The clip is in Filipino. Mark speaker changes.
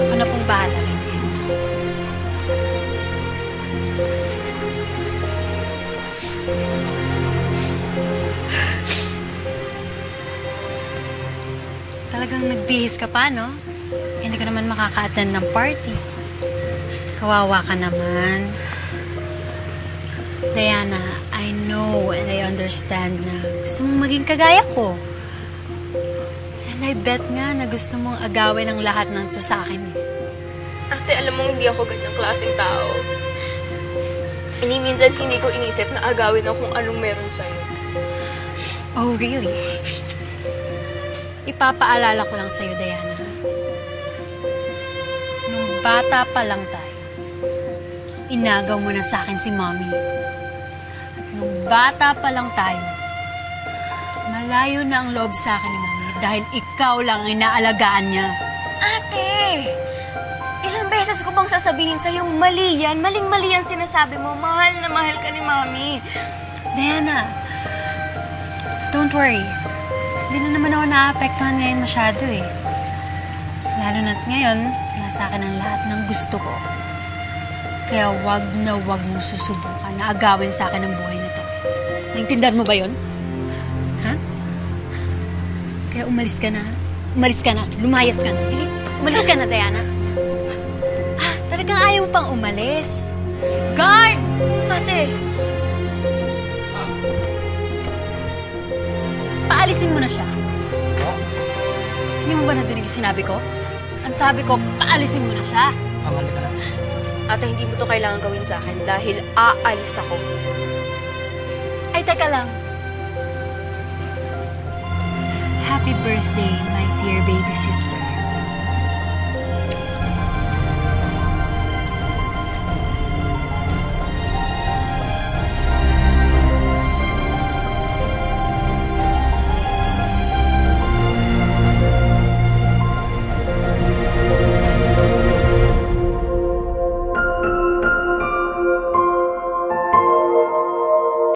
Speaker 1: Ako na pong bahala kay Diana. Talagang nagbihis ka pa, no? Hindi ko naman makaka-attend ng party. Kawawa ka naman. Diana, I know and I understand na gusto mong maging kagaya ko. And I bet nga na gusto mong agawin ang lahat ng to sa akin eh.
Speaker 2: Ate, alam mong hindi ako ganyang klaseng tao. Minsan hindi ko inisip na agawin ako kung anong meron sa'yo.
Speaker 1: Oh, really? Ipapaalala ko lang sa'yo, Diana. Nung bata pa lang tayo, inagaw mo na sa akin si Mommy. At nung bata pa lang tayo, malayo na ang loob sa akin ni Mommy dahil ikaw lang ang inaalagaan niya.
Speaker 2: Ate! Ilang beses ko bang sasabihin sa'yo, mali yan, maling-mali yan sinasabi mo, mahal na mahal ka ni Mami.
Speaker 1: Diana, don't worry. Hindi na naman ako naapektuhan ngayon masyado eh. Lalo na't ngayon, nasa akin ang lahat ng gusto ko. Kaya wag na wag mong susubukan na agawin sa akin ang buhay na to. Naintindihan mo ba yun? Ha? Kaya umalis ka na. Umalis ka na. Lumayas ka na. Bili, umalis ka na, Diana. Ah, talagang ayaw pang umalis. Guard!
Speaker 2: Ate!
Speaker 1: Paalisin mo na siya. Hindi mo ba nadinig yung sinabi ko? Ang sabi ko, paalisin mo na siya.
Speaker 3: Mamali ka na.
Speaker 2: Ate, hindi mo to kailangan gawin sa akin dahil aalis ako.
Speaker 1: Ay, teka lang. Happy birthday, my dear baby sister.